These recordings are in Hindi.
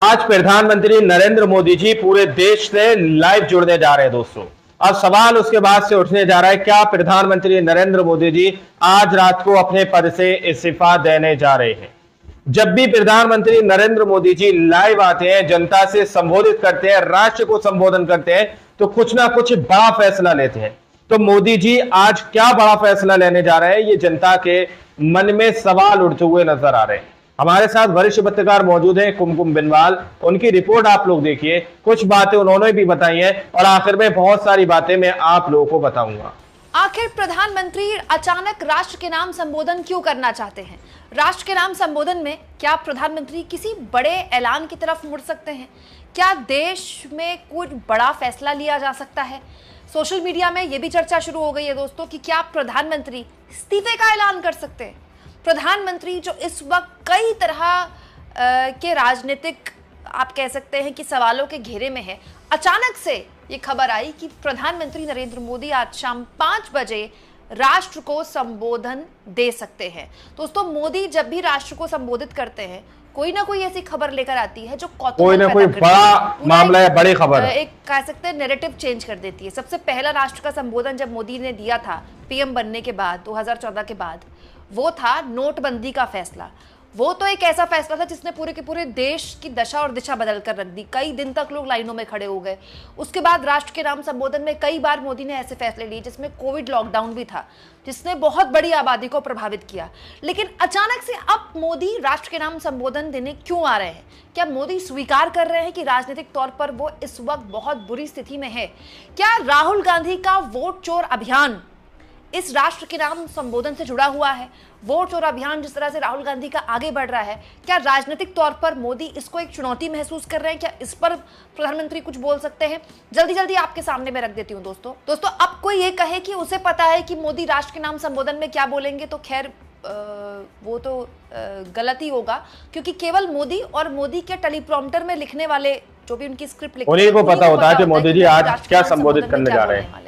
आज प्रधानमंत्री नरेंद्र मोदी जी पूरे देश से लाइव जुड़ने जा रहे हैं दोस्तों। अब सवाल उसके बाद से उठने जा रहा है, क्या प्रधानमंत्री नरेंद्र मोदी जी आज रात को अपने पद से इस्तीफा देने जा रहे हैं? जब भी प्रधानमंत्री नरेंद्र मोदी जी लाइव आते हैं, जनता से संबोधित करते हैं, राष्ट्र को संबोधन करते हैं, तो कुछ ना कुछ बड़ा फैसला लेते हैं। तो मोदी जी आज क्या बड़ा फैसला लेने जा रहे हैं, ये जनता के मन में सवाल उठते हुए नजर आ रहे हैं। हमारे साथ वरिष्ठ पत्रकार मौजूद हैं, कुमकुम बिनवाल। उनकी रिपोर्ट आप लोग देखिए, कुछ बातें उन्होंने भी बताई हैं और आखिर में बहुत सारी बातें मैं आप लोगों को बताऊंगा। आखिर प्रधानमंत्री अचानक राष्ट्र के नाम संबोधन क्यों करना चाहते हैं? राष्ट्र के नाम संबोधन में क्या प्रधानमंत्री किसी बड़े ऐलान की तरफ मुड़ सकते हैं? क्या देश में कुछ बड़ा फैसला लिया जा सकता है? सोशल मीडिया में यह भी चर्चा शुरू हो गई है दोस्तों कि क्या प्रधानमंत्री इस्तीफे का ऐलान कर सकते हैं? प्रधानमंत्री जो इस वक्त कई तरह के राजनीतिक, आप कह सकते हैं कि सवालों के घेरे में है, अचानक से ये खबर आई कि प्रधानमंत्री नरेंद्र मोदी आज शाम 5 बजे राष्ट्र को संबोधन दे सकते हैं। दोस्तों, मोदी जब भी राष्ट्र को संबोधित करते हैं, कोई ना कोई ऐसी खबर लेकर आती है जो कोई ना कोई बड़ा मामला है, बड़ी खबर है, एक कह सकते हैं नैरेटिव चेंज कर देती है। सबसे पहला राष्ट्र का संबोधन जब मोदी ने दिया था पीएम बनने के बाद 2014 के बाद, वो था नोटबंदी का फैसला। वो तो एक ऐसा फैसला था जिसने पूरे के पूरे देश की दशा और दिशा बदल कर रख दी। कई दिन तक लोग लाइनों में खड़े हो गए। उसके बाद राष्ट्र के नाम संबोधन में कई बार मोदी ने ऐसे फैसले लिए जिसमें कोविड लॉकडाउन भी था, जिसने बहुत बड़ी आबादी को प्रभावित किया। लेकिन अचानक से अब मोदी राष्ट्र के नाम संबोधन देने क्यों आ रहे हैं? क्या मोदी स्वीकार कर रहे हैं कि राजनीतिक तौर पर वो इस वक्त बहुत बुरी स्थिति में है? क्या राहुल गांधी का वोट चोर अभियान इस राष्ट्र के नाम संबोधन से जुड़ा हुआ है? वोट चोर अभियान जिस तरह से राहुल गांधी का आगे बढ़ रहा है, क्या राजनीतिक तौर पर मोदी इसको एक चुनौती महसूस कर रहे हैं? क्या इस पर प्रधानमंत्री कुछ बोल सकते हैं? जल्दी जल्दी आपके सामने मैं रख देती हूं दोस्तों। अब कोई ये कहे कि उसे पता है कि मोदी राष्ट्र के नाम संबोधन में क्या बोलेंगे, तो खैर वो तो गलत ही होगा, क्योंकि केवल मोदी और मोदी के टेलीप्रॉम्प्टर में लिखने वाले जो भी उनकी स्क्रिप्ट लिखते हैं, उन्हीं को पता होता है कि मोदी जी आज क्या संबोधित करने जा रहे हैं।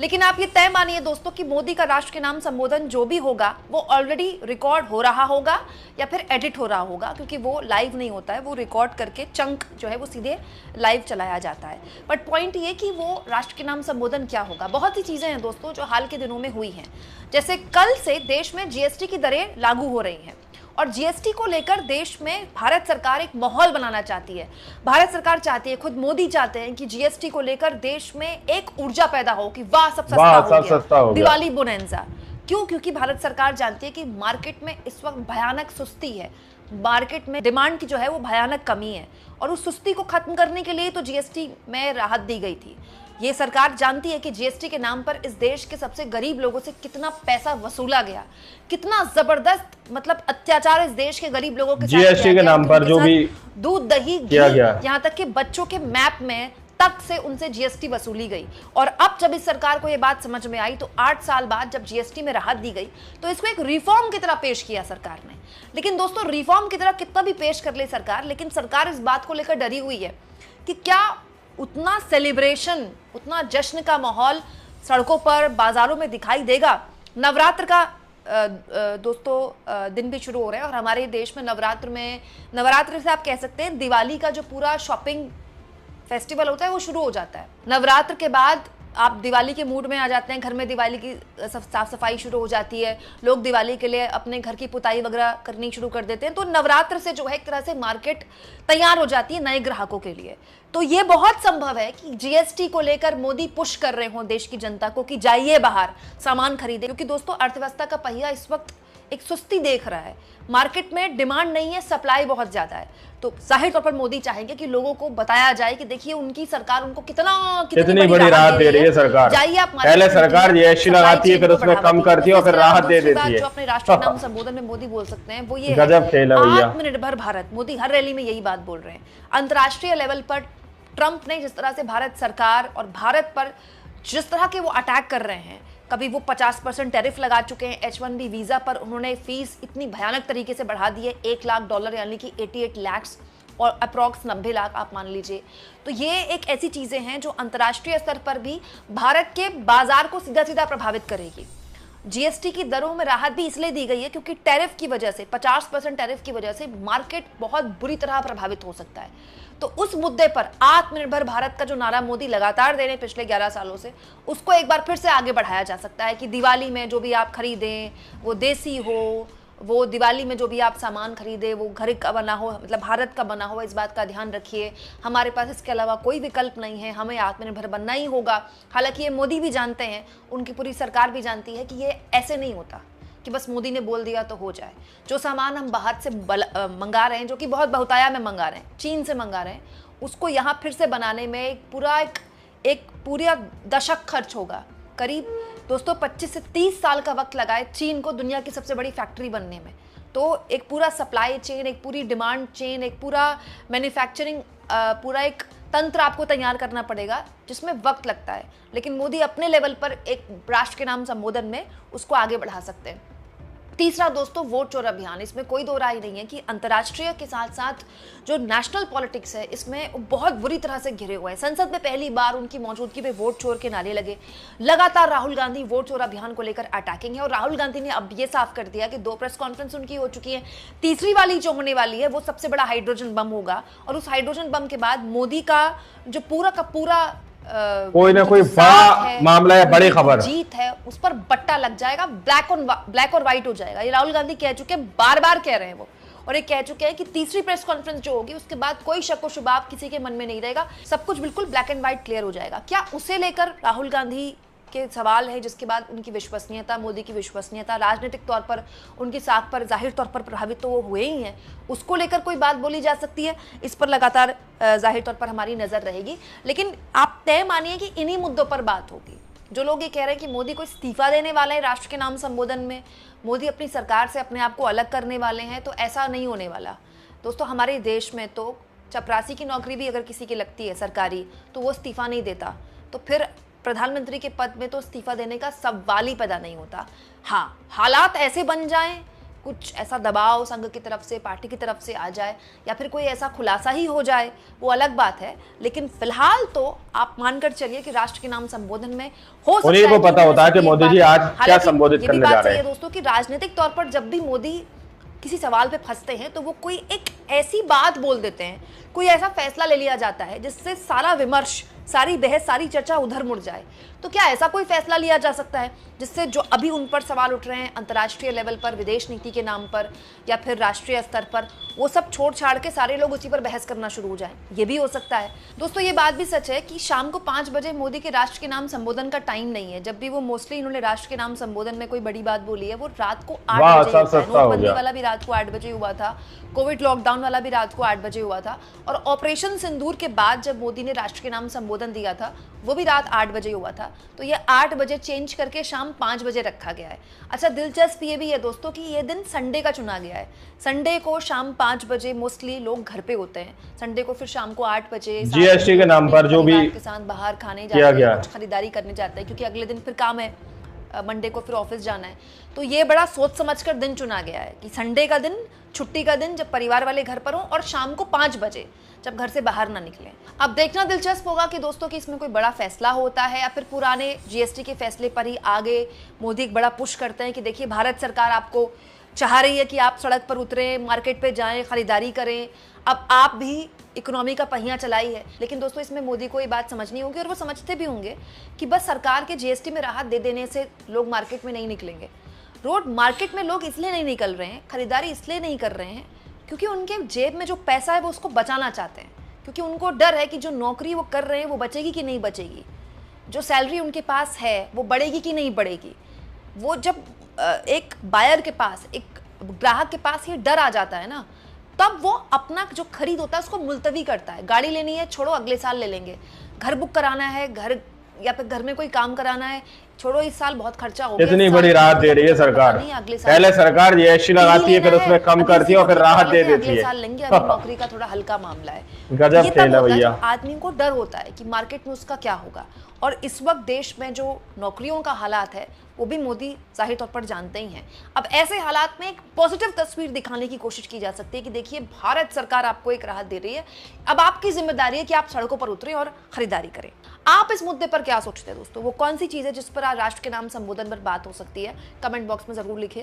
लेकिन आप ये तय मानिए दोस्तों कि मोदी का राष्ट्र के नाम संबोधन जो भी होगा वो ऑलरेडी रिकॉर्ड हो रहा होगा या फिर एडिट हो रहा होगा, क्योंकि वो लाइव नहीं होता है, वो रिकॉर्ड करके चंक जो है वो सीधे लाइव चलाया जाता है। बट पॉइंट ये कि वो राष्ट्र के नाम संबोधन क्या होगा। बहुत सी चीजें हैं दोस्तों जो हाल के दिनों में हुई हैं। जैसे कल से देश में जीएसटी की दरें लागू हो रही हैं और जीएसटी को लेकर देश में भारत सरकार एक माहौल बनाना चाहती है। भारत सरकार चाहती है, खुद मोदी चाहते हैं कि जीएसटी को लेकर देश में एक ऊर्जा पैदा हो कि वाह सब सस्ता हो गया, दिवाली बोनैंजा। क्यों? क्योंकि भारत सरकार जानती है कि मार्केट में इस वक्त भयानक सुस्ती है, मार्केट में डिमांड की जो है वो भयानक कमी है, और उस सुस्ती को खत्म करने के लिए तो जीएसटी में राहत दी गई थी। ये सरकार जानती है कि जीएसटी के नाम पर इस देश के सबसे गरीब लोगों से कितना पैसा वसूला गया, कितना जबरदस्त मतलब अत्याचार इस देश के गरीब लोगों के साथ जीएसटी के नाम पर जो भी दूध दही किया गया, यहाँ तक कि बच्चों के मैप में तक से उनसे जीएसटी वसूली गई। और अब जब इस सरकार को ये बात समझ में आई, तो 8 साल बाद जब जीएसटी में राहत दी गई, तो इसको एक रिफॉर्म की तरह पेश किया सरकार ने। लेकिन दोस्तों, रिफॉर्म की तरह कितना भी पेश कर ले सरकार, लेकिन सरकार इस बात को लेकर डरी हुई है कि क्या उतना सेलिब्रेशन, उतना जश्न का माहौल सड़कों पर, बाजारों में दिखाई देगा। नवरात्र का दोस्तों दिन भी शुरू हो रहे हैं और हमारे देश में नवरात्र से आप कह सकते हैं दिवाली का जो पूरा शॉपिंग फेस्टिवल होता है वो शुरू हो जाता है। नवरात्र के बाद आप दिवाली के मूड में आ जाते हैं, घर में दिवाली की साफ सफाई शुरू हो जाती है, लोग दिवाली के लिए अपने घर की पुताई वगैरह करनी शुरू कर देते हैं। तो नवरात्र से जो है एक तरह से मार्केट तैयार हो जाती है नए ग्राहकों के लिए। तो ये बहुत संभव है कि जीएसटी को लेकर मोदी पुश कर रहे हों देश की जनता को कि जाइए बाहर सामान खरीदे, क्योंकि दोस्तों अर्थव्यवस्था का पहिया इस वक्त एक सुस्ती देख रहा है। मार्केट में डिमांड नहीं है, सप्लाई बहुत ज्यादा है। तो जाहिर तौर पर मोदी चाहेंगे कि लोगों को बताया जाए कि देखिए उनकी सरकार उनको कितनी बड़ी राहत दे रही है सरकार। जाइए आप, पहले सरकार जीएसटी लगाती है, फिर उसमें कम करती है और फिर राहत दे देती है। जो अपने राष्ट्रीय नाम संबोधन में मोदी बोल सकते हैं वो ये गजब खेल है भैया, आत्मनिर्भर भारत। मोदी हर रैली में यही बात बोल रहे हैं। अंतर्राष्ट्रीय लेवल पर ट्रंप ने जिस तरह से भारत सरकार और भारत पर जिस तरह के वो अटैक कर रहे हैं, कभी वो 50% टैरिफ लगा चुके हैं H1B वीजा पर, उन्होंने फीस इतनी भयानक तरीके से बढ़ा दी है, $1 लाख यानी कि 88 लाख और अप्रॉक्स 90 लाख आप मान लीजिए। तो ये एक ऐसी चीजें हैं जो अंतर्राष्ट्रीय स्तर पर भी भारत के बाजार को सीधा सीधा प्रभावित करेगी। जीएसटी की दरों में राहत भी इसलिए दी गई है क्योंकि टैरिफ की वजह से 50% टैरिफ की वजह से मार्केट बहुत बुरी तरह प्रभावित हो सकता है। तो उस मुद्दे पर आत्मनिर्भर भारत का जो नारा मोदी लगातार दे रहे हैं पिछले 11 सालों से, उसको एक बार फिर से आगे बढ़ाया जा सकता है कि दिवाली में जो भी आप खरीदें वो देसी हो, वो दिवाली में जो भी आप सामान खरीदे वो घर का बना हो, मतलब भारत का बना हो। इस बात का ध्यान रखिए। हमारे पास इसके अलावा कोई विकल्प नहीं है, हमें आत्मनिर्भर बनना ही होगा। हालांकि ये मोदी भी जानते हैं, उनकी पूरी सरकार भी जानती है कि ये ऐसे नहीं होता कि बस मोदी ने बोल दिया तो हो जाए। जो सामान हम बाहर से मंगा रहे हैं, जो कि बहुत बहुताया में मंगा रहे हैं, चीन से मंगा रहे हैं, उसको यहाँ फिर से बनाने में एक पूरा दशक खर्च होगा। करीब दोस्तों 25 से 30 साल का वक्त लगा है चीन को दुनिया की सबसे बड़ी फैक्ट्री बनने में। तो एक पूरा सप्लाई चेन, एक पूरी डिमांड चेन, एक पूरा मैन्युफैक्चरिंग, पूरा एक तंत्र आपको तैयार करना पड़ेगा जिसमें वक्त लगता है। लेकिन मोदी अपने लेवल पर एक राष्ट्र के नाम संबोधन में उसको आगे बढ़ा सकते हैं। तीसरा दोस्तों, वोट चोर अभियान। इसमें कोई दो राय नहीं है कि अंतर्राष्ट्रीय के साथ साथ जो नेशनल पॉलिटिक्स है इसमें बहुत बुरी तरह से घिरे हुए हैं। संसद में पहली बार उनकी मौजूदगी में वोट चोर के नारे लगे। लगातार राहुल गांधी वोट चोर अभियान को लेकर अटैकिंग है और राहुल गांधी ने अब ये साफ कर दिया कि 2 प्रेस कॉन्फ्रेंस उनकी हो चुकी है। तीसरी वाली जो होने वाली है वो सबसे बड़ा हाइड्रोजन बम होगा और उस हाइड्रोजन बम के बाद मोदी का जो पूरा का पूरा कोई ना कोई बड़ा मामला है, बड़ी खबर जीत है, उस पर बट्टा लग जाएगा, ब्लैक और व्हाइट हो जाएगा। ये राहुल गांधी कह चुके हैं, बार बार कह रहे हैं वो, और ये कह चुके हैं कि तीसरी प्रेस कॉन्फ्रेंस जो होगी उसके बाद कोई शक व शुबा किसी के मन में नहीं रहेगा, सब कुछ बिल्कुल ब्लैक एंड व्हाइट क्लियर हो जाएगा। क्या उसे लेकर राहुल गांधी के सवाल है, जिसके बाद उनकी विश्वसनीयता, मोदी की विश्वसनीयता राजनीतिक तौर पर उनकी साख पर जाहिर तौर पर प्रभावित तो वो हुए ही हैं, उसको लेकर कोई बात बोली जा सकती है। इस पर लगातार जाहिर तौर पर हमारी नजर रहेगी। लेकिन आप तय मानिए कि इन्हीं मुद्दों पर बात होगी। जो लोग ये कह रहे हैं कि मोदी को इस्तीफा देने वाले हैं राष्ट्र के नाम संबोधन में, मोदी अपनी सरकार से अपने आप को अलग करने वाले हैं, तो ऐसा नहीं होने वाला दोस्तों। हमारे देश में तो चपरासी की नौकरी भी अगर किसी की लगती है सरकारी, तो वो इस्तीफा नहीं देता, तो फिर प्रधानमंत्री के पद में तो इस्तीफा देने का सवाल ही पैदा नहीं होता। हाँ, हालात ऐसे बन जाएं, कुछ ऐसा दबाव संघ की तरफ से, पार्टी की तरफ से आ जाए, या फिर कोई ऐसा खुलासा ही हो जाए, वो अलग बात है। लेकिन फिलहाल तो आप मानकर चलिए कि राष्ट्र के नाम संबोधन में हो सकता है, को पता होता है कि मोदी जी आज क्या संबोधित करने जा रहे हैं। दोस्तों कि राजनीतिक तौर पर जब भी मोदी किसी सवाल पे फंसते हैं तो वो कोई एक ऐसी बात बोल देते हैं, कोई ऐसा फैसला ले लिया जाता है जिससे सारा विमर्श, सारी बहस, सारी चर्चा उधर मुड़ जाए। तो क्या ऐसा कोई फैसला लिया जा सकता है जिससे जो अभी उन पर सवाल उठ रहे हैं अंतर्राष्ट्रीय लेवल पर, विदेश नीति के नाम पर या फिर राष्ट्रीय स्तर पर, वो सब छोड़ छाड़ के सारे लोग उसी पर बहस करना शुरू हो जाए? ये भी हो सकता है दोस्तों। ये बात भी सच है कि शाम को 5 बजे मोदी के राष्ट्र के नाम संबोधन का टाइम नहीं है। जब भी वो मोस्टली इन्होंने राष्ट्र के नाम संबोधन में कोई बड़ी बात बोली है वो रात को 8 बजे होता है। नोटबंदी वाला भी रात को 8 बजे हुआ था, कोविड लॉकडाउन वाला भी रात को 8 बजे हुआ था, और ऑपरेशन सिंदूर के बाद जब मोदी ने राष्ट्र के नाम संबोधन दिया था वो भी रात 8 बजे हुआ था। तो ये 8 बजे चेंज करके शाम 5 बजे रखा गया है। अच्छा, दिलचस्प ये भी है दोस्तों कि ये दिन संडे का चुना गया है। संडे को शाम 5 बजे मोस्टली लोग घर पे होते हैं। संडे को फिर शाम को 8 बजे जीएसटी के नाम पर जो भी के साथ बाहर खाने जाते हैं, कुछ खरीदारी करने जाते हैं, क्योंकि अगले दिन फिर काम है, मंडे को फिर ऑफिस जाना है। तो ये बड़ा सोच समझकर दिन चुना गया है कि संडे का दिन, छुट्टी का दिन, जब परिवार वाले घर पर हों, और शाम को 5 बजे जब घर से बाहर ना निकलें। अब देखना दिलचस्प होगा कि दोस्तों कि इसमें कोई बड़ा फैसला होता है या फिर पुराने जीएसटी के फैसले पर ही आगे मोदी एक बड़ा पुश करते हैं कि देखिए भारत सरकार आपको चाह रही है कि आप सड़क पर उतरें, मार्केट पे जाएं, खरीदारी करें, अब आप भी इकोनॉमी का पहिया चलाई है। लेकिन दोस्तों इसमें मोदी को ये बात समझनी होगी, और वो समझते भी होंगे कि बस सरकार के जीएसटी में राहत दे देने से लोग मार्केट में नहीं निकलेंगे। रोड मार्केट में लोग इसलिए नहीं निकल रहे हैं, खरीदारी इसलिए नहीं कर रहे हैं क्योंकि उनके जेब में जो पैसा है वो उसको बचाना चाहते हैं, क्योंकि उनको डर है कि जो नौकरी वो कर रहे हैं वो बचेगी कि नहीं बचेगी, जो सैलरी उनके पास है वो बढ़ेगी कि नहीं बढ़ेगी। वो जब एक बायर के पास, एक ग्राहक के पास ये डर आ जाता है ना, तब वो अपना जो खरीद होता है उसको मुलतवी करता है। गाड़ी लेनी है, छोड़ो अगले साल ले लेंगे। घर बुक कराना है, घर या फिर घर में कोई काम कराना है, छोड़ो इस साल बहुत खर्चा हो गया। इतनी बड़ी राहत दे रही है सरकार। पहले सरकार जीएसटी लगाती है, फिर उसमें कम करती है और फिर राहत दे देती है। अगले साल लेंगे, अभी नौकरी का थोड़ा हल्का मामला है। गजब खेल है भैया। आदमी को डर होता है कि मार्केट में उसका क्या होगा, और इस वक्त देश में जो नौकरियों का हालात है वो भी मोदी जाहिर तौर पर जानते ही हैं। अब ऐसे हालात में एक पॉजिटिव तस्वीर दिखाने की कोशिश की जा सकती है कि देखिए भारत सरकार आपको एक राहत दे रही है, अब आपकी जिम्मेदारी है कि आप सड़कों पर उतरें और खरीदारी करें। आप इस मुद्दे पर क्या सोचते हैं दोस्तों? वो कौन सी चीज है जिस पर आज राष्ट्र के नाम संबोधन पर बात हो सकती है? कमेंट बॉक्स में जरूर लिखें।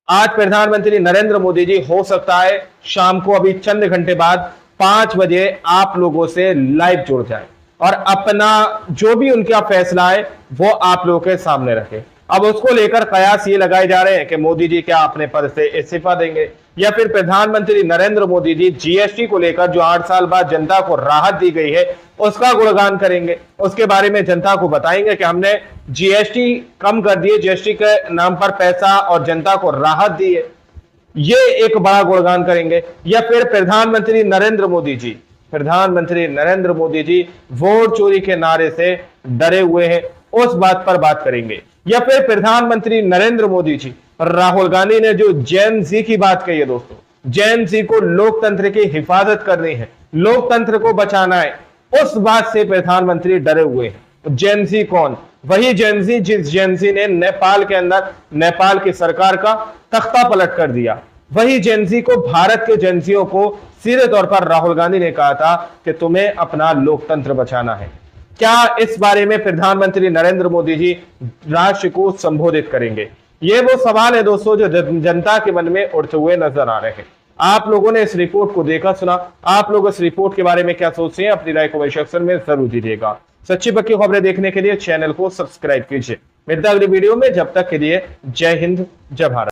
आज प्रधानमंत्री नरेंद्र मोदी जी हो सकता है शाम को अभी चंद घंटे बाद 5 बजे आप लोगों से लाइव जुड़ जाए और अपना जो भी उनका फैसला है वो आप लोगों के सामने रखे। अब उसको लेकर कयास ये लगाए जा रहे हैं कि मोदी जी क्या अपने पद से इस्तीफा देंगे या फिर प्रधानमंत्री नरेंद्र मोदी जी जीएसटी को लेकर जो 8 साल बाद जनता को राहत दी गई है उसका गुणगान करेंगे, उसके बारे में जनता को बताएंगे कि हमने जीएसटी कम कर दिए, जीएसटी के नाम पर पैसा और जनता को राहत दी है, ये एक बड़ा गुणगान करेंगे। या फिर प्रधानमंत्री नरेंद्र मोदी जी वोट चोरी के नारे से डरे हुए हैं, उस बात पर बात करेंगे। या फिर प्रधानमंत्री नरेंद्र मोदी जी, राहुल गांधी ने जो जेन जी की बात कही है दोस्तों, जेन जी को लोकतंत्र की हिफाजत करनी है, लोकतंत्र को बचाना है, उस बात से प्रधानमंत्री डरे हुए हैं। जेन जी कौन? वही जेन जी जिस जेन जी ने नेपाल के अंदर नेपाल की सरकार का तख्ता पलट कर दिया, वही जेन जी को, भारत के जेनजियों को सीधे तौर पर राहुल गांधी ने कहा था कि तुम्हें अपना लोकतंत्र बचाना है। क्या इस बारे में प्रधानमंत्री नरेंद्र मोदी जी राष्ट्र को संबोधित करेंगे? ये वो सवाल है दोस्तों जो जनता के मन में उठते हुए नजर आ रहे हैं। आप लोगों ने इस रिपोर्ट को देखा सुना, आप लोग इस रिपोर्ट के बारे में क्या सोचते हैं? अपनी राय को कमेंट सेक्शन में जरूर दीजिएगा। सच्ची पक्की खबरें देखने के लिए चैनल को सब्सक्राइब कीजिए। मिलता है अगली वीडियो में, जब तक के लिए जय हिंद, जय भारत।